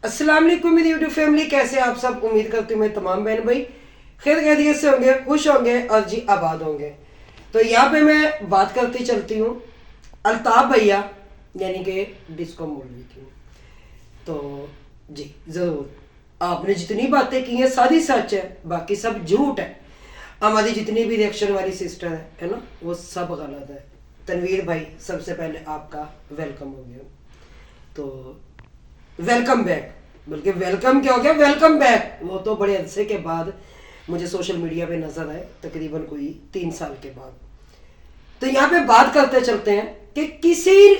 अस्सलाम वालेकुम मेरी यूट्यूब फैमिली, कैसे आप सब। उम्मीद करती हूँ मैं तमाम बहन भाई खैर खैरियत से होंगे, खुश होंगे और जी आबाद होंगे। तो यहाँ पे मैं बात करती चलती हूँ अल्ताफ भैया यानी कि डिस्को मौलवी की। तो जी ज़रूर आपने जितनी बातें की हैं सारी सच है, बाकी सब झूठ है। हमारी जितनी भी रिएक्शन वाली सिस्टर है ना, वो सब गलत है। तनवीर भाई सबसे पहले आपका वेलकम हो गया। तो वेलकम बैक, बल्कि वेलकम क्या हो गया, वेलकम बैक। वो तो बड़े अरसे के बाद मुझे सोशल मीडिया पे नजर आए, तकरीबन कोई 3 साल के बाद। तो यहाँ पे बात करते चलते हैं कि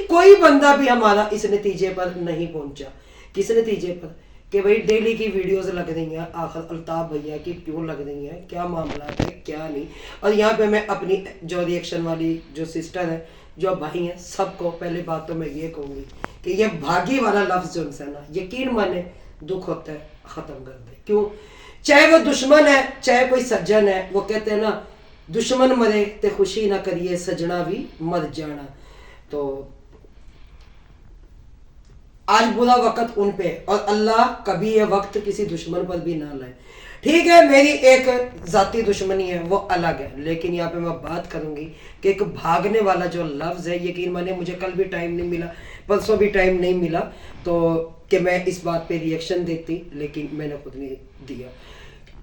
कोई बंदा भी हमारा इस नतीजे पर नहीं पहुंचा। किस नतीजे पर कि भाई डेली की वीडियोस लग रही हैं, आखिर अल्ताफ भैया की क्यों लग रही हैं, क्या मामला है क्या नहीं। और यहाँ पे मैं अपनी जो रिएक्शन वाली जो सिस्टर है, जो भाई हैं, सबको पहले बात तो मैं ये कहूँगी कि ये भागी वाला लफ्ज जो है ना, यकीन माने दुख होता है, ख़त्म कर दे। क्यों? चाहे वो दुश्मन है चाहे कोई सज्जन है, वो कहते हैं ना दुश्मन मरे ते खुशी ना करिए, सजना भी मर जाना। तो आज बुरा वक्त उन पे, और अल्लाह कभी ये वक्त किसी दुश्मन पर भी ना लाए। ठीक है, मेरी एक जाती दुश्मनी है वो अलग है, लेकिन यहाँ पे मैं बात करूंगी कि एक भागने वाला जो लफ्ज है, यकीन माने मुझे कल भी टाइम नहीं मिला, परसों भी टाइम नहीं मिला तो कि मैं इस बात पे रिएक्शन देती, लेकिन मैंने खुद नहीं दिया,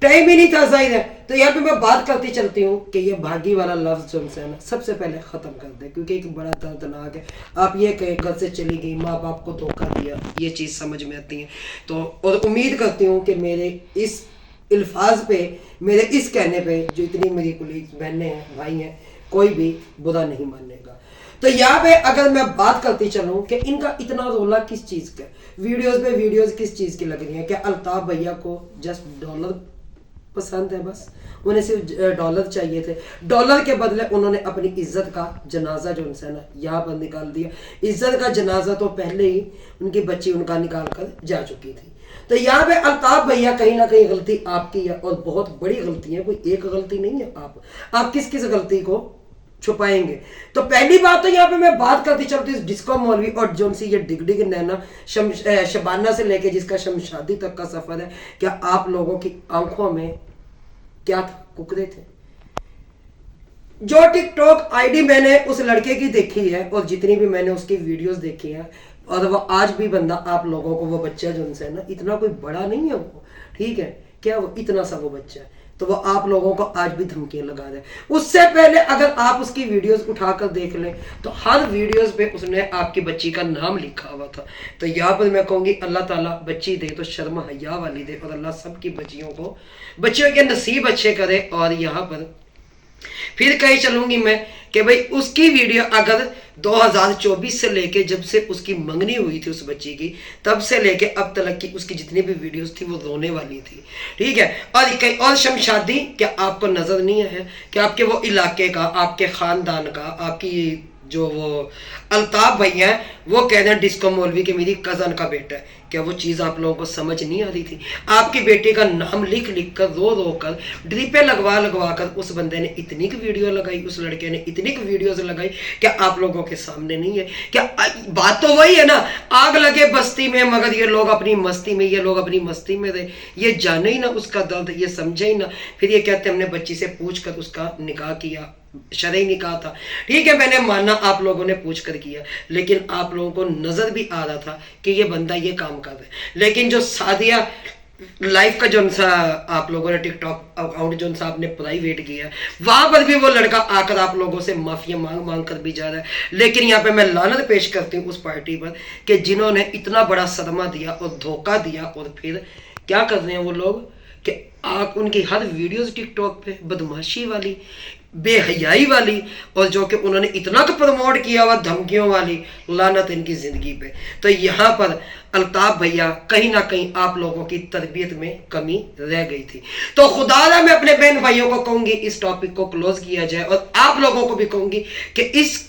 टाइम ही नहीं था, जाहिर है। तो यहाँ पे मैं बात करती चलती हूँ कि ये भागी वाला लफ्ज जो है ना, सबसे पहले ख़त्म कर दे, क्योंकि एक बड़ा दर्दनाक है। आप ये कहे घर से चली गई, माँ बाप को धोखा दिया, ये चीज़ समझ में आती है। तो और उम्मीद करती हूँ कि मेरे इस अल्फाज पे, मेरे इस कहने पे जो इतनी मेरी कुलीग बहनें हैं, भाई हैं, कोई भी बुरा नहीं मानेगा। तो यहाँ पे अगर मैं बात करती चलूँ कि इनका इतना रोला किस चीज़ का, वीडियोस पे वीडियोस किस चीज़ की लग रही है। क्या अल्ताफ भैया को जस्ट डॉलर पसंद है? बस उन्हें सिर्फ डॉलर चाहिए थे, डॉलर के बदले उन्होंने अपनी इज्जत का जनाजा जो उनसे ना यहाँ पर निकाल दिया। इज्जत का जनाजा तो पहले ही उनकी बच्ची उनका निकाल कर जा चुकी थी। तो यहाँ पे अल्ताफ भैया कहीं ना कहीं गलती आपकी है, और बहुत बड़ी गलती है, कोई एक गलती नहीं है। आप किस किस गलती को छुपाएंगे? तो पहली बात तो यहाँ पे मैं बात करती चलती हूँ डिस्को मौलवी और जो सी ये डिग डिग नैना शबाना से लेके जिसका शमशादी तक का सफर है, क्या आप लोगों की आंखों में क्या था? कुकरे थे। जो टिकटॉक आईडी मैंने उस लड़के की देखी है और जितनी भी मैंने उसकी वीडियोस देखी है, और वो आज भी बंदा आप लोगों को, वो बच्चा जो उनसे है ना, इतना कोई बड़ा नहीं है वो, ठीक है, क्या वो इतना सा वो बच्चा है, तो वो आप लोगों को आज भी धमकियां लगा रहा है। उससे पहले अगर आप उसकी वीडियोस उठाकर देख लें तो हर वीडियोस पे उसने आपकी बच्ची का नाम लिखा हुआ था। तो यहाँ पर मैं कहूँगी अल्लाह ताला बच्ची दे तो शर्म हया वाली दे, और अल्लाह सबकी बच्चियों के नसीब अच्छे करे। और यहाँ पर फिर कहीं चलूंगी मैं कि भाई उसकी वीडियो अगर 2024 से लेके जब से उसकी मंगनी हुई थी उस बच्ची की, तब से लेके अब तक की उसकी जितनी भी वीडियोस थी वो रोने वाली थी, ठीक है। और कहीं और शमशादी क्या आपको नजर नहीं आया कि आपके वो इलाके का, आपके खानदान का, आपकी जो वो अल्ताफ भैया है, वो कह रहे हैं डिस्को मौलवी के मेरी कजन का बेटा है। क्या वो चीज़ आप लोगों को समझ नहीं आ रही थी? आपकी बेटी का नाम लिख लिख कर, रो रो कर, ड्रिपे लगवा लगवा कर उस बंदे ने इतनी की वीडियो लगाई, उस लड़के ने इतनी की वीडियोस लगाई। क्या आप लोगों के सामने नहीं है? क्या बात तो वही है ना, आग लगे बस्ती में मगर ये लोग अपनी मस्ती में, ये लोग अपनी मस्ती में रहे, ये जाने ही ना उसका दर्द, ये समझे ही ना। फिर ये कहते हमने बच्ची से पूछ कर उसका निकाह किया, शरई निकाह था, ठीक है, मैंने माना आप लोगों ने पूछ कर किया, लेकिन आप लोगों को नजर भी आ रहा था कि ये बंदा ये काम कर रहा है। लेकिन जो सादिया लाइफ का जो सा आप लोगों ने टिकटॉक अकाउंट जो सा आपने प्राइवेट किया, वहां पर भी वो लड़का आकर आप लोगों से माफिया मांग मांग कर भी जा रहा है। लेकिन यहाँ पे मैं लानत पेश करती हूँ उस पार्टी पर कि जिन्होंने इतना बड़ा सदमा दिया और धोखा दिया, और फिर क्या कर रहे हैं वो लोग कि आप उनकी हर वीडियोस टिकटॉक पे बदमाशी वाली, बेहयाई वाली, और जो कि उन्होंने इतना तो प्रमोट किया हुआ धमकियों वाली, लानत इनकी जिंदगी पे। तो यहाँ पर अल्ताफ भैया कहीं ना कहीं आप लोगों की तरबियत में कमी रह गई थी। तो खुदारा मैं अपने बहन भाइयों को कहूंगी इस टॉपिक को क्लोज किया जाए, और आप लोगों को भी कहूंगी कि इस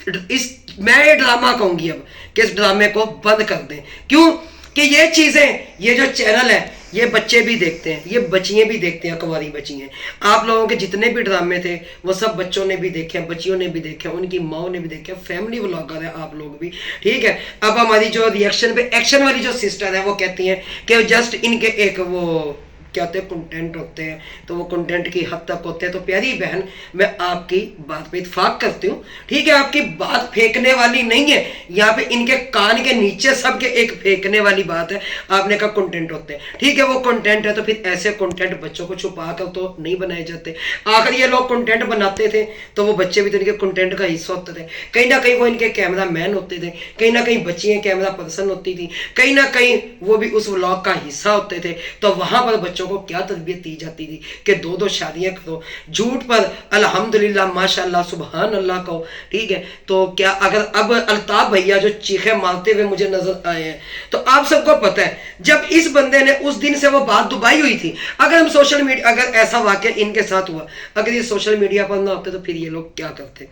मैं ये ड्रामा कहूंगी अब कि इस ड्रामे को बंद कर दें। क्यों कि ये चीजें, ये जो चैनल है, یہ بچے بھی دیکھتے ہیں, یہ بچیاں بھی دیکھتے ہیں, کنواری بچی ہیں. آپ لوگوں کے جتنے بھی ڈرامے تھے وہ سب بچوں نے بھی دیکھے, بچیوں نے بھی دیکھے, ان کی ماؤں نے بھی دیکھے, فیملی ولاگر ہے آپ لوگ بھی, ٹھیک ہے. اب ہماری جو ریئیکشن پہ ایکشن والی جو سسٹر ہے وہ کہتی ہیں کہ جسٹ ان کے ایک وہ کیا ہوتے ہیں کنٹینٹ ہوتے ہیں, تو وہ کنٹینٹ کی حد تک ہوتے ہیں. تو پیاری بہن میں آپ کی بات پہ اتفاق کرتی ہوں, ٹھیک ہے, آپ کی بات پھینکنے والی نہیں ہے, یہاں پہ ان کے کان کے نیچے سب کے ایک پھینکنے والی بات ہے. آپ نے کہا کنٹینٹ ہوتے ہیں, ٹھیک ہے, وہ کنٹینٹ ہے, تو پھر ایسے کنٹینٹ بچوں کو چھپا کر تو نہیں بنائے جاتے. آخر یہ لوگ کنٹینٹ بناتے تھے تو وہ بچے بھی تو ان کے کنٹینٹ کا حصہ ہوتے تھے, کہیں نہ کہیں وہ ان کے کیمرہ مین ہوتے تھے, کہیں نہ کہیں بچیاں کیمرہ پرسن ہوتی تھی, کہیں نہ کہیں وہ بھی اس ولاگ کا حصہ ہوتے تھے. تو وہاں پر بچوں کو کیا تربیت دی جاتی تھی کہ 2 شادیاں کرو, جھوٹ پر الحمدللہ ماشاءاللہ سبحان اللہ کہو, ٹھیک ہے. تو کیا اگر اب الطاف بھیا جو چیخیں مارتے ہوئے مجھے نظر آئے ہیں, تو آپ سب کو پتہ ہے جب اس بندے نے اس دن سے وہ بات دبائی ہوئی تھی, اگر ہم سوشل میڈیا, اگر ایسا واقعہ ان کے ساتھ ہوا, اگر یہ سوشل میڈیا پر نہ ہوتے تو پھر یہ لوگ کیا کرتے.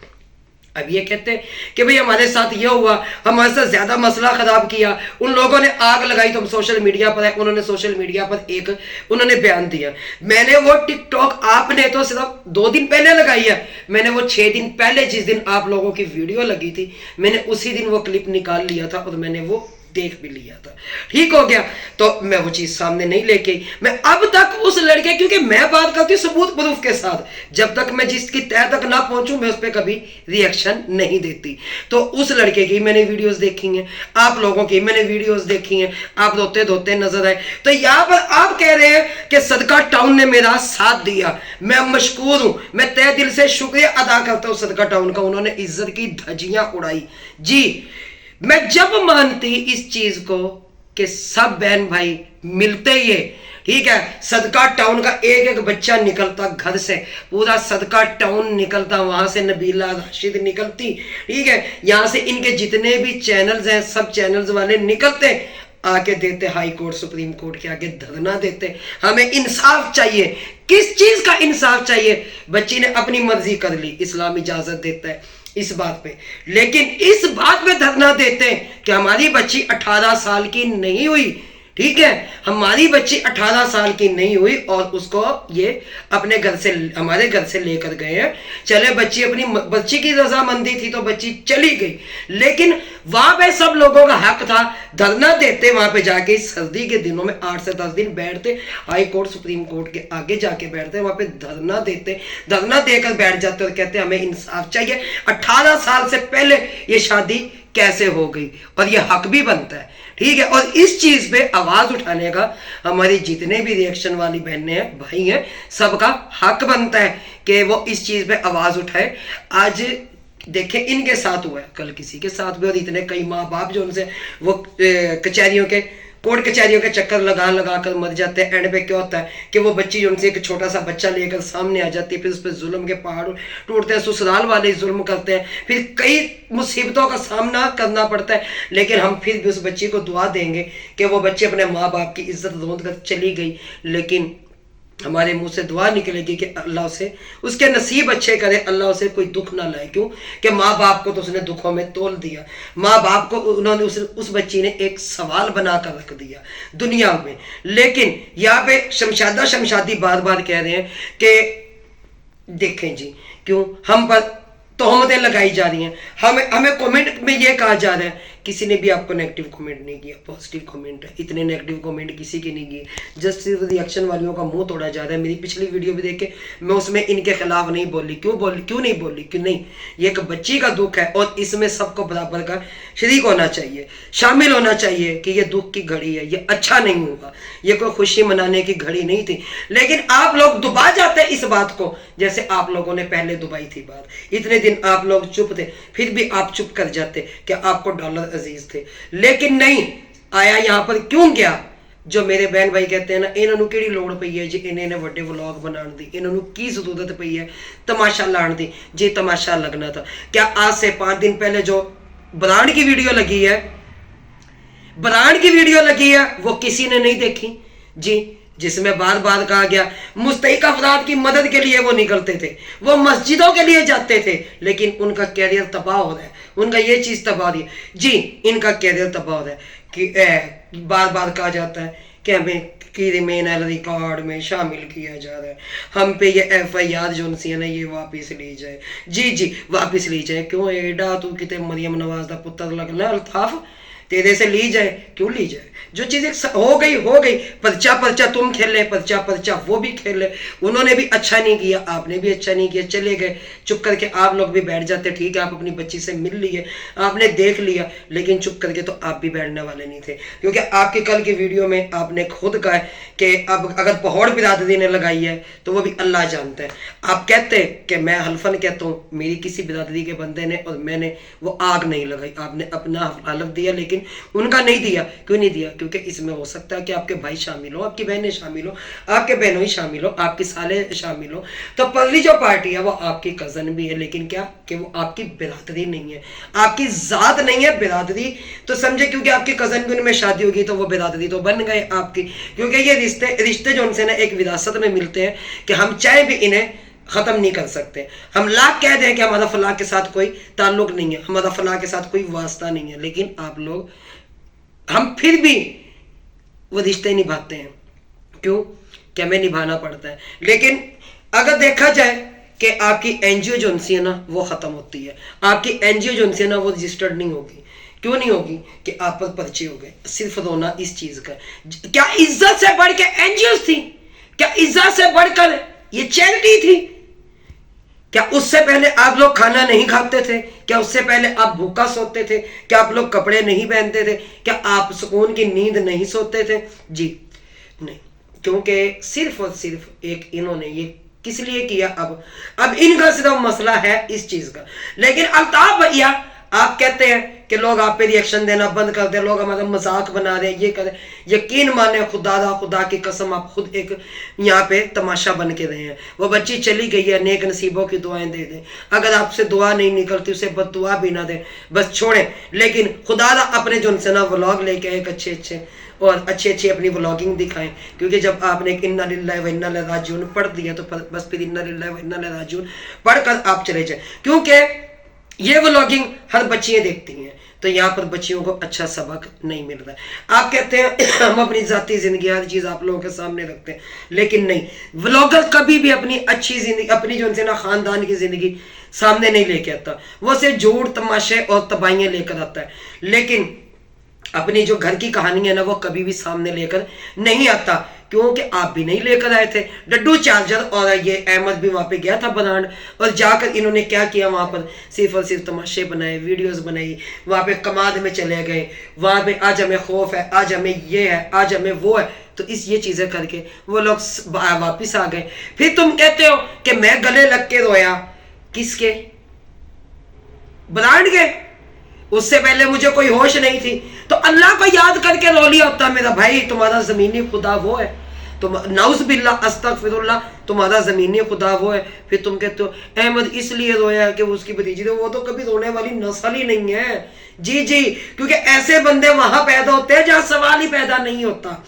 اب یہ کہتے ہیں کہ بھئی ہمارے ساتھ یہ ہوا, ہمارے ساتھ زیادہ مسئلہ خراب کیا, ان لوگوں نے آگ لگائی تو ہم سوشل میڈیا پر ہے. انہوں نے سوشل میڈیا پر ایک انہوں نے بیان دیا, میں نے وہ ٹک ٹاک آپ نے تو صرف 2 دن پہلے لگائی ہے, میں نے وہ 6 دن پہلے جس دن آپ لوگوں کی ویڈیو لگی تھی میں نے اسی دن وہ کلپ نکال لیا تھا اور میں نے وہ دیکھ بھی لیا تھا, ٹھیک ہو گیا. تو میں وہ چیز سامنے نہیں لے کے, میں اب تک اس لڑکے, کیونکہ میں بات کرتی ہوں ثبوت پروف کے ساتھ, جب تک میں جس کی تہ تک نہ پہنچوں میں اس پہ کبھی ریئیکشن نہیں دیتی. تو اس لڑکے کی میں نے ویڈیوز دیکھی ہیں, آپ لوگوں کی میں نے ویڈیوز دیکھی ہیں, آپ روتے دھوتے نظر آئے. تو یہاں پر آپ کہہ رہے ہیں کہ صدقہ ٹاؤن نے میرا ساتھ دیا, میں مشکور ہوں, میں تہ دل سے شکریہ ادا کرتا ہوں صدقہ ٹاؤن کا, انہوں نے عزت کی دھجیاں اڑائی. جی میں جب مانتی اس چیز کو کہ سب بہن بھائی ملتے ہی ہے, ٹھیک ہے, صدقہ ٹاؤن کا ایک ایک بچہ نکلتا گھر سے, پورا صدقہ ٹاؤن نکلتا, وہاں سے نبیلہ راشد نکلتی, ٹھیک ہے, یہاں سے ان کے جتنے بھی چینلز ہیں سب چینلز والے نکلتے, آ کے دیتے ہائی کورٹ سپریم کورٹ کے آگے دھرنا دیتے. ہمیں انصاف چاہیے. کس چیز کا انصاف چاہیے؟ بچی نے اپنی مرضی کر لی, اسلام اجازت دیتا ہے اس بات پہ, لیکن اس بات پہ دھرنا دیتے ہیں کہ ہماری بچی 18 سال کی نہیں ہوئی, ٹھیک ہے, ہماری بچی 18 سال کی نہیں ہوئی اور اس کو یہ اپنے گھر سے ہمارے گھر سے لے کر گئے ہیں. چلے بچی اپنی بچی کی رضامندی تھی تو بچی چلی گئی, لیکن وہاں پہ سب لوگوں کا حق تھا دھرنا دیتے, وہاں پہ جا کے سردی کے دنوں میں 8 سے 10 دن بیٹھتے, ہائی کورٹ سپریم کورٹ کے آگے جا کے بیٹھتے, وہاں پہ دھرنا دیتے, دھرنا دے کر بیٹھ جاتے اور کہتے ہمیں انصاف چاہیے, 18 سال سے پہلے یہ شادی کیسے ہو گئی, اور یہ حق بھی بنتا ہے, ٹھیک ہے. اور اس چیز پہ آواز اٹھانے کا ہماری جتنے بھی ریئیکشن والی بہنیں ہیں بھائی ہیں سب کا حق بنتا ہے کہ وہ اس چیز پہ آواز اٹھائے. آج دیکھیں ان کے ساتھ ہوا ہے, کل کسی کے ساتھ بھی, اور اتنے کئی ماں باپ جو ان سے وہ کچہریوں کے کورٹ کچہریوں کے چکر لگا لگا کر مر جاتے ہیں. اینڈ پہ کیا ہوتا ہے کہ وہ بچی جو ان سے ایک چھوٹا سا بچہ لے کر سامنے آ جاتی ہے, پھر اس پہ ظلم کے پہاڑ ٹوٹتے ہیں, سسرال والے ظلم کرتے ہیں, پھر کئی مصیبتوں کا سامنا کرنا پڑتا ہے. لیکن ہم پھر بھی اس بچی کو دعا دیں گے کہ وہ بچی اپنے ماں باپ کی عزت روند کر چلی گئی, لیکن ہمارے منہ سے دعا نکلے گی کہ اللہ اسے اس کے نصیب اچھے کرے, اللہ اسے کوئی دکھ نہ لائے. کیوں کہ ماں باپ کو تو اس نے دکھوں میں تول دیا, ماں باپ کو انہوں نے اس بچی نے ایک سوال بنا کر رکھ دیا دنیا میں. لیکن یہاں پہ شمشادی بار بار کہہ رہے ہیں کہ دیکھیں جی کیوں ہم پر تہمتیں لگائی جا رہی ہیں, ہمیں کومنٹ میں یہ کہا جا رہا ہے, کسی نے بھی آپ کو نیگیٹو کمنٹ نہیں کیا, پازیٹیو کمنٹ ہے, اتنے نیگیٹو کمنٹ کسی کی نہیں کی, جسٹ صرف ریئیکشن والیوں کا منہ توڑا جا رہا ہے. میری پچھلی ویڈیو بھی دیکھ کے میں اس میں ان کے خلاف نہیں بولی, کیوں نہیں بولی کہ نہیں, یہ ایک بچی کا دکھ ہے اور اس میں سب کو برابر کا شریک ہونا چاہیے, شامل ہونا چاہیے کہ یہ دکھ کی گھڑی ہے, یہ اچھا نہیں ہوگا, یہ کوئی خوشی منانے کی گھڑی نہیں تھی. لیکن آپ لوگ دبا جاتے ہیں اس بات کو, جیسے آپ لوگوں نے پہلے دبائی تھی بات, اتنے دن آپ لوگ چپ تھے, پھر بھی آپ چپ کر جاتے کہ آپ کو ڈالر عزیز تھے. لیکن نہیں, آیا یہاں پر کیوں گیا, جو میرے بہن بھائی کہتے ہیں نا انہوں نے کیڑی لوڑ پئی ہے جی, انہیں نے وڈے ولاگ بنان دی, انہوں نے کی ضرورت پئی ہے تماشا لان دی. جی تماشا لگنا تھا. کیا آج سے 5 دن پہلے جو برانڈ کی ویڈیو لگی ہے وہ کسی نے نہیں دیکھی جی, جس میں بار بار کہا گیا مستحق افراد کی مدد کے لیے وہ نکلتے تھے, وہ مسجدوں کے لیے جاتے تھے, لیکن ان کا کیریئر تباہ ہو رہا ہے, ان کا یہ چیز تباہ ہو رہی ہے جی, ان کا کیریئر تباہ ہو رہا ہے. کہ بار بار کہا جاتا ہے कि हमें क्रिमिनल रिकॉर्ड में शामिल किया जा रहा है, हम पे ये FIR जो है ना ये वापस ली जाए। जी वापस ली जाए। क्यों एडा तू कितने मरियम नवाज का पुत्र लगना अल्ताफ, तेरे से ली जाए, क्यों ली जाए? जो चीजें हो गई, पर्चा तुम खेले, पर्चा वो भी खेले। उन्होंने भी अच्छा नहीं किया, आपने भी अच्छा नहीं किया, चले गए, चुप करके आप लोग भी बैठ जाते। ठीक है, आप अपनी बच्ची से मिल लिए, आपने देख लिया, लेकिन चुप करके तो आप भी बैठने वाले नहीं थे, क्योंकि आपके कल की वीडियो में आपने खुद कहा है कि अब अगर पहौड़ बिरादरी ने लगाई है तो वो भी अल्लाह जानता है। आप कहते कि मैं हल्फन कहता हूँ मेरी किसी बिरादरी के बंदे ने और मैंने वो आग नहीं लगाई, आपने अपना हलफ दिया, लेकिन उनका नहीं दिया। क्यों नहीं दिया? क्योंकि इसमें हो सकता है कि आपके भाई शामिल हो, आपकी बहनें शामिल हो, आपके बहनोई शामिल हो, आपके साले शामिल हो। तो पगली जो पार्टी है वो आपकी कजन भी है, लेकिन क्या कि वो आपकी बिरादरी नहीं है, आपकी जात नहीं है, बिरादरी तो समझे, क्योंकि आपकी कजन की उनमें शादी होगी तो वो बिरादरी तो बन गए आपकी। क्योंकि ये रिश्ते जो उनसे ना एक विरासत में मिलते हैं कि हम चाहे भी इन्हें खत्म नहीं कर सकते। हम लाख कह दें कि हमारा फलाह के साथ कोई ताल्लुक नहीं है, हमारा फलाह के साथ कोई वास्ता नहीं है, लेकिन आप लोग हम फिर भी वो रिश्ते निभाते हैं। क्यों? कि हमें निभाना पड़ता है। लेकिन अगर देखा जाए कि आपकी NGO जो है ना वो खत्म होती है, आपकी NGO जो है ना वो रजिस्टर्ड नहीं होगी। क्यों नहीं होगी? कि आप पर पर्चे हो गए। सिर्फ रोना इस चीज का। क्या इज्जत से बढ़ के NGOs थी? क्या इज्जत से बढ़कर ये चैरिटी थी? क्या उससे पहले आप लोग खाना नहीं खाते थे? क्या उससे पहले आप भूखा सोते थे? क्या आप लोग कपड़े नहीं पहनते थे? क्या आप सुकून की नींद नहीं सोते थे? जी नहीं, क्योंकि सिर्फ और सिर्फ एक इन्होंने ये किस लिए किया? अब इनका सिर्फ मसला है इस चीज का। लेकिन अल्ताफ भैया आप कहते हैं कि लोग आप पे रिएक्शन देना बंद कर दे, लोग हमारा मजाक बना रहे, ये करे। यकीन माने खुदा की कसम, आप खुद एक यहाँ पे तमाशा बन के रहे हैं। वो बच्ची चली गई है, नेक नसीबों की दुआएं दे दें। अगर आपसे दुआ नहीं निकलती उसे बददुआ भी ना दें, बस छोड़ें। लेकिन खुदा अपने जो उनसे ना व्लॉग लेके एक अच्छे और अच्छी अपनी व्लॉगिंग दिखाएं, क्योंकि जब आपने इन्ना लिल्लाहि व इन्ना इलैहि राजिऊन पढ़ दिया तो बस फिर इन्ना लिल्लाहि व इन्ना इलैहि राजिऊन पढ़कर आप चले जाए। क्योंकि ये व्लॉगिंग हर बच्चियां देखती हैं, तो यहाँ पर बच्चियों को अच्छा सबक नहीं मिल रहा है। आप कहते हैं हम अपनी जाती जिंदगी हर चीज आप लोगों के सामने रखते हैं, लेकिन नहीं, व्लॉगर कभी भी अपनी अच्छी जिंदगी, अपनी जो ना खानदान की जिंदगी सामने नहीं लेके आता। वो सिर्फ झूठ तमाशे और तबाहियां लेकर आता है, लेकिन अपनी जो घर की कहानी है ना वो कभी भी सामने लेकर नहीं आता। क्योंकि आप भी नहीं लेकर आए थे। डड्डू चार्जर और ये अहमद भी वहां पे गया था बनान, और जाकर इन्होंने क्या किया, वहां पर सिर्फ और सिर्फ तमाशे बनाए, वीडियोस बनाई, वहां पे कमाद में चले गए, वहां पे आज हमें खौफ है, आज हमें ये है, आज हमें वो है। तो ये चीजें करके वो लोग वापिस आ गए। फिर तुम कहते हो कि मैं गले लग के रोया, किसके? ब्रांड के। उससे पहले मुझे कोई होश नहीं थी, तो अल्लाह को याद करके रो लिया होता मेरा भाई। तुम्हारा जमीनी खुदा वो है, तुम नाउज़ बिल्लाह अस्तगफिरुल्लाह, तुम्हारा जमीनी खुदा वो है। फिर तुम कहते हो अहमद इसलिए रोया कि वो उसकी भतीजी थी। वो तो कभी रोने वाली नस्ल ही नहीं है। जी, क्योंकि ऐसे बंदे वहां पैदा होते हैं जहां सवाल ही पैदा नहीं होता।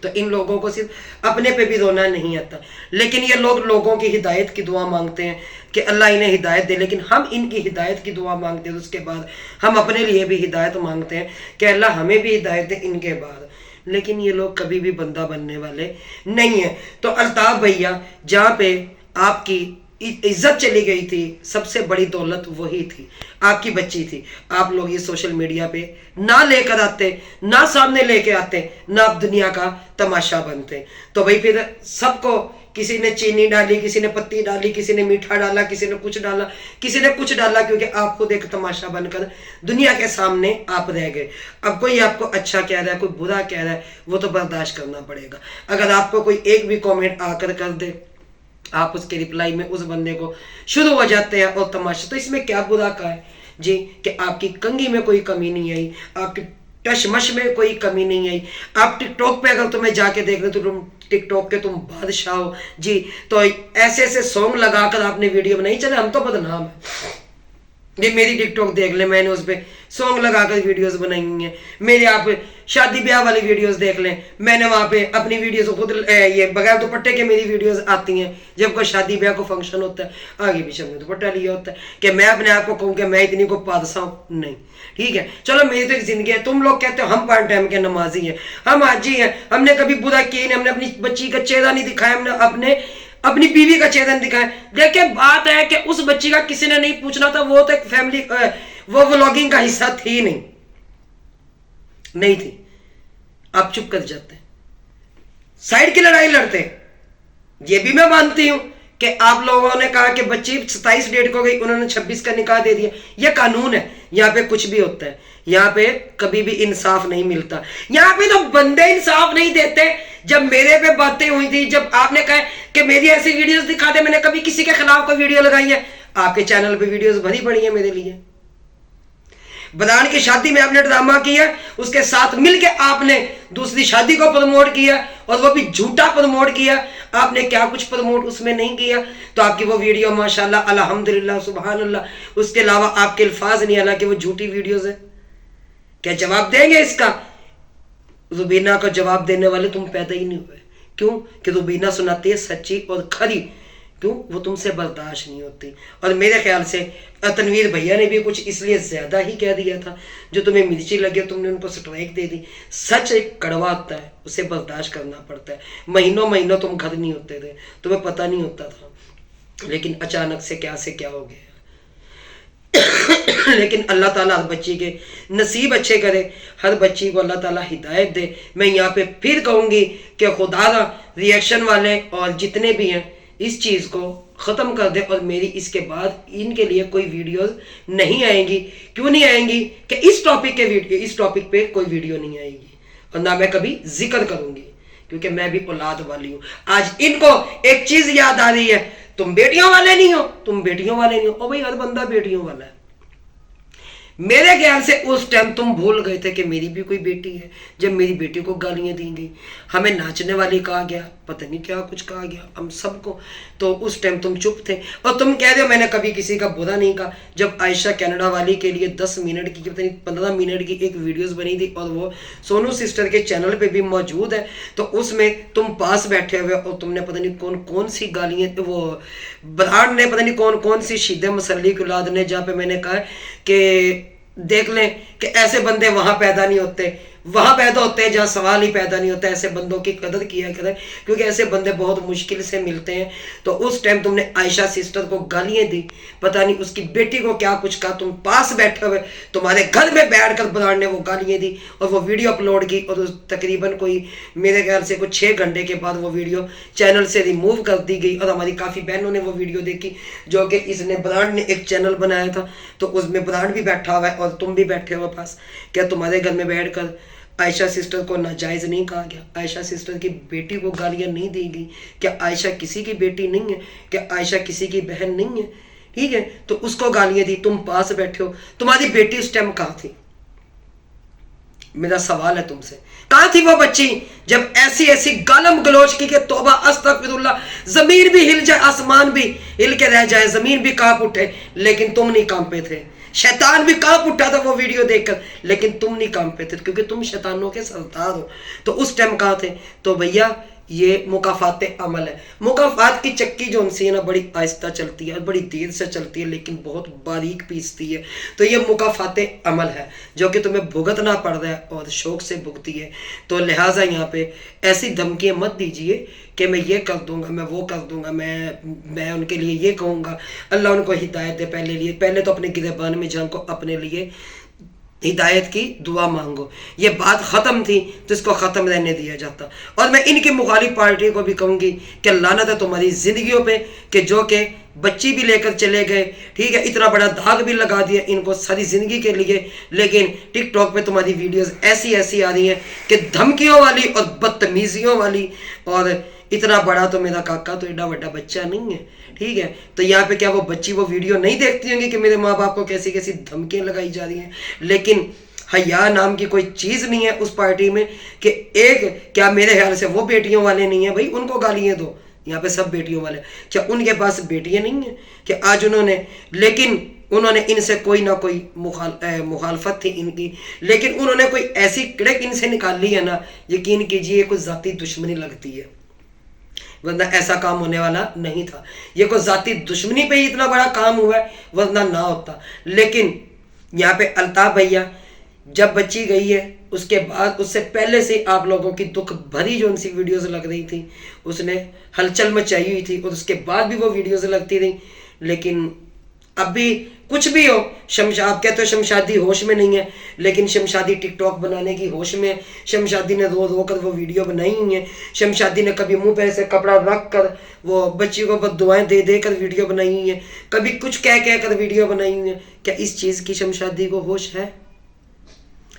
तो इन लोगों को सिर्फ अपने पे भी रोना नहीं आता, लेकिन ये लोग लोगों की हिदायत की दुआ मांगते हैं कि अल्लाह इन्हें हिदायत दे। लेकिन हम इनकी हिदायत की दुआ मांगते हैं, उसके बाद हम अपने लिए भी हिदायत मांगते हैं कि अल्लाह हमें भी हिदायत दे इनके बाद। लेकिन ये लोग कभी भी बंदा बनने वाले नहीं है। तो अल्ताफ भैया, जहाँ पे आपकी इज्जत चली गई थी, सबसे बड़ी दौलत वही थी, आपकी बच्ची थी। आप लोग ये सोशल मीडिया पे ना लेकर आते, ना सामने लेके आते, ना आप दुनिया का तमाशा बनते। तो भाई फिर सबको, किसी ने चीनी डाली, किसी ने पत्ती डाली, किसी ने मीठा डाला, किसी ने कुछ डाला, किसी ने कुछ डाला, क्योंकि आप खुद एक तमाशा बनकर दुनिया के सामने आप रह गए। अब कोई आपको अच्छा कह रहा है, कोई बुरा कह रहा है, वो तो बर्दाश्त करना पड़ेगा। अगर आपको कोई एक भी कमेंट आकर कर दे, आप उसके रिप्लाई में उस बंदे को शुरू हो जाते हैं और तमाशा। तो इसमें क्या बुरा का है जी, कि आपकी कंघी में कोई कमी नहीं आई, आपकी टशमश में कोई कमी नहीं आई। आप टिकटॉक पे अगर तुम्हें जाके देख रहे तो तुम टिकटॉक के तुम बादशाह हो जी। तो ऐसे ऐसे सॉन्ग लगाकर आपने वीडियो बनाई, चले हम तो बदनाम है। ये मेरी टिकटॉक देख ले, मैंने उस पर सॉन्ग लगा कर वीडियोस बनाई हुई हैं। मेरे आप शादी ब्याह वाली वीडियोस देख लें, मैंने वहाँ पे अपनी वीडियोस खुद ये बगैर दुपट्टे के मेरी वीडियोस आती हैं। जब कोई शादी ब्याह को फंक्शन होता है आगे पीछे में दुपट्टा लिया होता है कि मैं अपने आप को कहूँ कि मैं इतनी को पादसा हूँ, नहीं। ठीक है, चलो मेरी तो एक जिंदगी है। तुम लोग कहते हो हम पार्ट टाइम के नमाजी हैं, हम हाजी हैं, हमने कभी बुरा किया नहीं, हमने अपनी बच्ची का चेहरा नहीं दिखाया, हमने अपनी बीवी का चेहरा दिखाया। देखिए बात है कि उस बच्ची का किसी ने नहीं पूछना था, वो तो एक फैमिली वो व्लॉगिंग का हिस्सा थी नहीं थी। आप चुप कर जाते, साइड की लड़ाई लड़ते। ये भी मैं मानती हूं कि आप लोगों ने कहा कि बच्ची 27 डेट को गई, उन्होंने 26 का निकाह दे दिया। ये कानून है, यहाँ पे कुछ भी होता है, यहाँ पे कभी भी इंसाफ नहीं मिलता। यहाँ पे तो बंदे इंसाफ नहीं देते। जब मेरे पे बातें हुई थी, जब आपने कहा कि मेरी ऐसी वीडियोस दिखा दे, मैंने कभी किसी के खिलाफ कोई वीडियो लगाई है? आपके चैनल पे वीडियोस भरी पड़ी है मेरे लिए। बदान की शादी में आपने ड्रामा किया, उसके साथ मिलके आपने दूसरी शादी को प्रमोट किया, और वो भी झूठा प्रमोट किया। आपने क्या कुछ प्रमोट उसमें नहीं किया, तो आपकी वो वीडियो माशाल्लाह अल्हम्दुलिल्लाह सुभान अल्लाह, उसके अलावा आपके अल्फाज नहीं, हालांकि वो झूठी वीडियोस है। क्या जवाब देंगे इसका? रुबीना को जवाब देने वाले तुम पैदा ही नहीं हुए। क्यों? कि रुबीना सुनाती है सच्ची और खरी। क्यों? वो तुमसे बर्दाश्त नहीं होती। और मेरे ख्याल से तनवीर भैया ने भी कुछ इसलिए ज्यादा ही कह दिया था, जो तुम्हें मिर्ची लगे तुमने उनको स्ट्राइक दे दी। सच एक कड़वा होता है, उसे बर्दाश्त करना पड़ता है। महीनों महीनों तुम घर नहीं होते थे, तुम्हें पता नहीं होता था, लेकिन अचानक से क्या हो गया। लेकिन अल्लाह ताला हर बच्ची के नसीब अच्छे करे, हर बच्ची को अल्लाह ताला हिदायत दे। मैं यहाँ पे फिर कहूँगी कि खुदा रिएक्शन वाले और जितने भी हैं इस चीज़ को ख़त्म कर दे, और मेरी इसके बाद इनके लिए कोई वीडियोस नहीं आएंगी। क्यों नहीं आएंगी? कि इस टॉपिक पे कोई वीडियो नहीं आएगी, और ना मैं कभी जिक्र करूँगी, क्योंकि मैं भी औलाद वाली हूँ। आज इनको एक चीज़ याद आ रही है, तुम बेटियों वाले नहीं हो, तुम बेटियों वाले नहीं हो। ओ भाई, हर बंदा बेटियों वाला है। मेरे ख्याल से उस टाइम तुम भूल गए थे कि मेरी भी कोई बेटी है। जब मेरी बेटी को गालियां दी गई, हमें नाचने वाली कहा गया, पता नहीं क्या कुछ कहा गया हम सबको, तो उस टाइम तुम चुप थे। और तुम कह रहे हो मैंने कभी किसी का बुरा नहीं कहा। जब आयशा कनाडा वाली के लिए 10 मिनट की, पता नहीं 15 मिनट की एक वीडियोस बनी थी, और वो सोनू सिस्टर के चैनल पे भी मौजूद है, तो उसमें तुम पास बैठे हुए और तुमने पता नहीं कौन सी गालियाँ, वो बराड़ ने पता नहीं कौन सी शीदे मसल्ली की औलाद ने, जहाँ पे मैंने कहा कि देख लें कि ऐसे बंदे वहां पैदा नहीं होते, वहां पैदा होते हैं जहां सवाल ही पैदा नहीं होता। ऐसे बंदों की कदर किया करें, क्योंकि ऐसे बंदे बहुत मुश्किल से मिलते हैं। तो उस टाइम तुमने आयशा सिस्टर को गालियां दी, पता नहीं उसकी बेटी को क्या कुछ कहा। तुम पास बैठे हुए, तुम्हारे घर में बैठ कर बराड़ ने वो गालियां दी और वो वीडियो अपलोड की, और तकरीबन कोई मेरे ख्याल से कुछ 6 घंटे के बाद वो वीडियो चैनल से रिमूव कर दी गई। और हमारी काफ़ी बहनों ने वो वीडियो देखी, जो कि इसने बराड़ ने एक चैनल बनाया था, तो उसमें बराड़ भी बैठा हुआ है और तुम भी बैठे हो पास। क्या तुम्हारे घर में बैठ कर आयशा सिस्टर को नाजायज़ नहीं कहा गया? आयशा सिस्टर की बेटी को गालियां नहीं दी गई? क्या आयशा किसी की बेटी नहीं है? क्या आयशा किसी की बहन नहीं है? ठीक है, तो उसको गालियां दी। तुम पास बैठे हो, तुम्हारी बेटी उस टाइम कहाँ थी? मेरा सवाल है तुमसे, कहाँ थी वो बच्ची जब ऐसी गालम गलोच की कि तौबा अस्तगफिरुल्लाह, जमीन भी हिल जाए, आसमान भी हिल के रह जाए, जमीन भी कांप उठे, लेकिन तुम नहीं कांपे थे। शैतान भी कांप उठा था वो वीडियो देखकर, लेकिन तुम नहीं कांपे थे, क्योंकि तुम शैतानों के सरदार हो। तो उस टाइम कहाँ थे? तो भैया ये मुकाफात अमल है। मुकाफात की चक्की जो उनसे है ना, बड़ी आहिस्ता चलती है और बड़ी देर से चलती है, लेकिन बहुत बारीक पीसती है। तो ये मुकाफात अमल है जो कि तुम्हें भुगतना पड़ रहा है और शौक से भुगती है। तो लिहाजा यहाँ पे ऐसी धमकियाँ मत दीजिए कि मैं ये कर दूंगा, मैं वो कर दूंगा, मैं उनके लिए ये कहूँगा। अल्लाह उनको हिदायत दे। पहले तो अपने गिरबान में जान को अपने लिए हिदायत की दुआ मांगो। ये बात ख़त्म थी तो इसको ख़त्म रहने दिया जाता। और मैं इनकी मुखालिफ पार्टी को भी कहूँगी कि लानत है तुम्हारी ज़िंदगियों पे, कि जो कि बच्ची भी लेकर चले गए, ठीक है, इतना बड़ा दाग भी लगा दिया इनको सारी ज़िंदगी के लिए। लेकिन टिकटॉक पे तुम्हारी वीडियोस ऐसी आ रही हैं कि धमकियों वाली और बदतमीज़ियों वाली। और इतना बड़ा तो मेरा काका तो एडा बड़ा बच्चा नहीं है, ठीक है। तो यहाँ पे क्या वो बच्ची वो वीडियो नहीं देखती होंगी कि मेरे माँ बाप को कैसी कैसी धमकियाँ लगाई जा रही हैं? लेकिन हया नाम की कोई चीज़ नहीं है उस पार्टी में कि एक, क्या मेरे ख्याल से वो बेटियों वाले नहीं है? भाई उनको गालियाँ दो, यहाँ पे सब बेटियों वाले। क्या उनके पास बेटियाँ नहीं हैं कि आज उन्होंने, लेकिन उन्होंने इनसे कोई ना कोई मुखालफत थी इनकी, लेकिन उन्होंने कोई ऐसी कड़क इनसे निकाल ली है ना, यकीन कीजिए कोई ज़ाती दुश्मनी लगती है, वरना ऐसा काम होने वाला नहीं था। ये कोई ज़ाती दुश्मनी पे ही इतना बड़ा काम हुआ है, वरना ना होता। लेकिन यहाँ पे अल्ताफ भैया जब बच्ची गई है उसके बाद, उससे पहले से आप लोगों की दुख भरी जो उनसी वीडियोस लग रही थी, उसने हलचल मचाई हुई थी, और उसके बाद भी वो वीडियोस लगती रही। लेकिन अब भी कुछ भी हो, आप कहते हो शमशादी होश में नहीं है, लेकिन शमशादी टिकटॉक बनाने की होश में है। शमशादी ने रो रो कर वो वीडियो बनाई हुई है। शमशादी ने कभी मुंह पे ऐसे कपड़ा रख कर वो बच्ची को बद्दुआएं दे दे कर वीडियो बनाई हुई है, कभी कुछ कह कर वीडियो बनाई हुई है। क्या इस चीज़ की शमशादी को होश है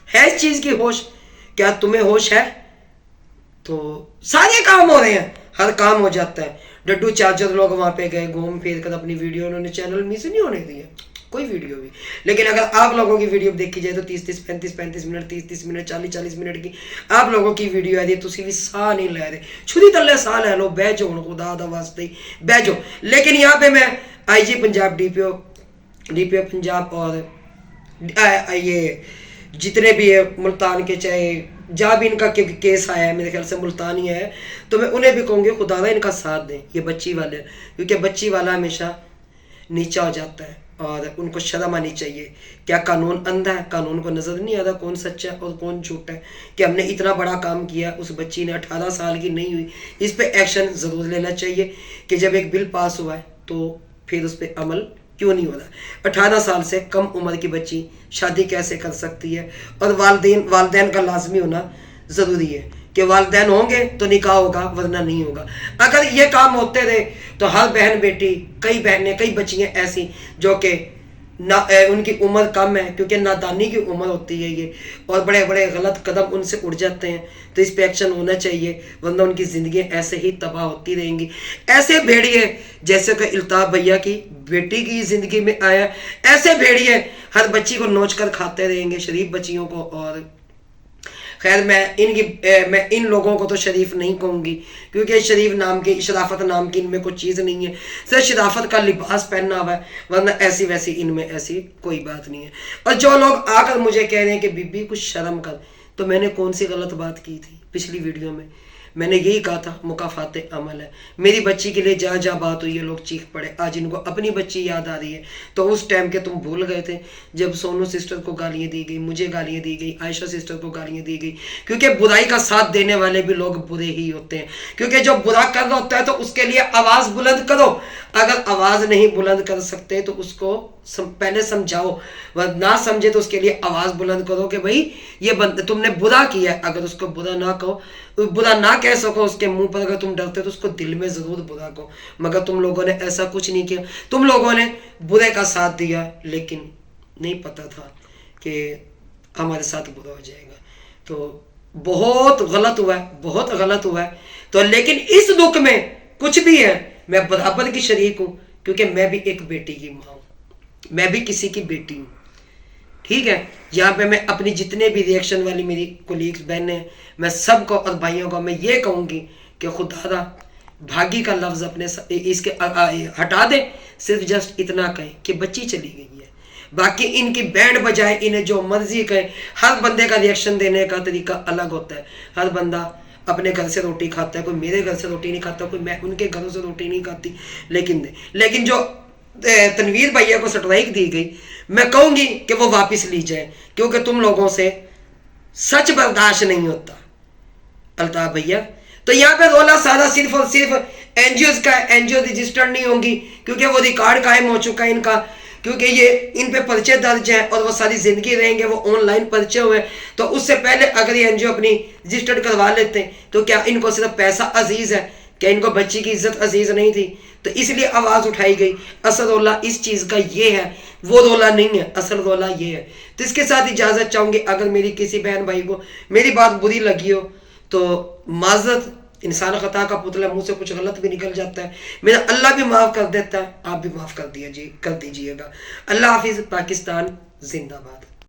इस चीज़ की होश? क्या तुम्हें होश है? तो सारे काम हो रहे हैं, हर काम हो जाता है। डड्डू चार्जर लोग वहां पे गए, घूम फिर कर अपनी वीडियो उन्होंने चैनल मिस नहीं होने दिया, कोई वीडियो भी। लेकिन अगर आप लोगों की वीडियो देखी जाए तो 30-30, 35-35 मिनट, 30-30 मिनट, 40-40 मिनट की आप लोगों की वीडियो है, तुसी भी साह नहीं ले रहे, छुरी तले साह ले लो, बह जाओ खुदा दा वास्ते बह जाओ। लेकिन यहाँ पे मैं IG पंजाब, DPO पंजाब और ये जितने भी है मुल्तान के, चाहे जहाँ भी इनका केस आया है, मेरे ख्याल से मुल्तान ही है, तो मैं उन्हें भी कहूँगी खुदा इनका साथ दें, ये बच्ची वाले, क्योंकि बच्ची वाला हमेशा नीचा हो जाता है और उनको शर्म आनी चाहिए। क्या कानून अंधा है? कानून को नज़र नहीं आता कौन सच्चा है और कौन झूठा है? कि हमने इतना बड़ा काम किया, उस बच्ची ने 18 साल की नहीं हुई, इस पे एक्शन ज़रूर लेना चाहिए कि जब एक बिल पास हुआ है तो फिर उस पर अमल क्यों नहीं हो रहा। 18 साल से कम उम्र की बच्ची शादी कैसे कर सकती है? और वालदैन का लाजमी होना ज़रूरी है कि वालदैन होंगे तो निकाह होगा, वरना नहीं होगा। अगर ये काम होते रहे तो हर बहन बेटी, कई बहनें, कई बच्चियाँ ऐसी जो कि ना उनकी उम्र कम है, क्योंकि नादानी की उम्र होती है ये, और बड़े बड़े गलत कदम उनसे उड़ जाते हैं, तो इस पे एक्शन होना चाहिए, वरना उनकी ज़िंदगी ऐसे ही तबाह होती रहेंगी। ऐसे भेड़िए जैसे कि अल्ताफ भैया की बेटी की ज़िंदगी में आया, ऐसे भेड़िए हर बच्ची को नोच कर खाते रहेंगे, शरीफ बच्चियों को। और खैर मैं इन लोगों को तो शरीफ नहीं कहूँगी, क्योंकि शरीफ नाम की, शराफत नाम की इनमें कुछ चीज़ नहीं है, सिर्फ शराफत का लिबास पहनना हुआ है, वरना ऐसी वैसी इनमें ऐसी कोई बात नहीं है। और जो लोग आकर मुझे कह रहे हैं कि बीबी कुछ शर्म कर, तो मैंने कौन सी गलत बात की थी पिछली वीडियो में? मैंने यही कहा था मुकाफात अमल है। मेरी बच्ची के लिए जहाँ जहाँ बात हुई है लोग चीख पड़े, आज इनको अपनी बच्ची याद आ रही है। तो उस टाइम के तुम भूल गए थे जब सोनू सिस्टर को गालियाँ दी गई, मुझे गालियाँ दी गई, आयशा सिस्टर को गालियाँ दी गई, क्योंकि बुराई का साथ देने वाले भी लोग बुरे ही होते हैं। क्योंकि जो बुरा कर रहा होता है तो उसके लिए आवाज़ बुलंद करो, अगर आवाज़ नहीं बुलंद कर सकते तो उसको पहले समझाओ, वह ना समझे तो उसके लिए आवाज़ बुलंद करो कि भाई ये तुमने बुरा किया है। अगर उसको बुरा ना कहो, बुरा ना कह सको उसके मुंह पर, अगर तुम डरते तो उसको दिल में ज़रूर बुरा कहो। मगर तुम लोगों ने ऐसा कुछ नहीं किया, तुम लोगों ने बुरे का साथ दिया, लेकिन नहीं पता था कि हमारे साथ बुरा हो जाएगा। तो बहुत गलत हुआ है, बहुत गलत हुआ है। तो लेकिन इस दुख में कुछ भी है, मैं बराबर की शरीक हूँ, क्योंकि मैं भी एक बेटी की माँ हूँ, मैं भी किसी की बेटी हूँ। ठीक है, यहाँ पे मैं अपनी जितने भी रिएक्शन वाली मेरी कोलीग्स बहनें, मैं सबको और भाइयों को मैं ये कहूँगी कि खुदा भागी का लफ्ज़ अपने इसके हटा दे, सिर्फ जस्ट इतना कहें कि बच्ची चली गई है। बाकी इनकी बैंड बजाए, इन्हें जो मर्जी कहे। हर बंदे का रिएक्शन देने का तरीका अलग होता है। हर बंदा अपने घर से रोटी खाता है, कोई मेरे घर से रोटी नहीं खाता, कोई मैं उनके घरों से रोटी नहीं खाती। लेकिन जो तनवीर भैया को स्ट्राइक दी गई, मैं कहूँगी कि वो वापस ली जाए, क्योंकि तुम लोगों से सच बर्दाश्त नहीं होता अल्ताफ भैया। तो यहाँ पे रोला सारा सिर्फ और सिर्फ एनजीओ का, एनजीओ रजिस्टर्ड नहीं होंगी, क्योंकि वो रिकॉर्ड कायम हो चुका है इनका, क्योंकि ये इन पे पर्चे दर्ज हैं और वो सारी जिंदगी रहेंगे, वो ऑनलाइन पर्चे हुए। तो उससे पहले अगर ये एनजीओ अपनी रजिस्टर्ड करवा लेते हैं, तो क्या इनको सिर्फ पैसा अजीज है? क्या इनको बच्ची की इज्जत अजीज नहीं थी? तो इसलिए आवाज़ उठाई गई। असल रोला इस चीज़ का ये है, वो रोला नहीं है, असल रोला ये है। तो इसके साथ इजाज़त चाहूँगी। अगर मेरी किसी बहन भाई को मेरी बात बुरी लगी हो तो माजरत, इंसान खता का पुतला, मुँह से कुछ गलत भी निकल जाता है, मेरा अल्लाह भी माफ़ कर देता है, आप भी माफ़ कर दीजिएगा। अल्लाह हाफिज़। पाकिस्तान जिंदाबाद।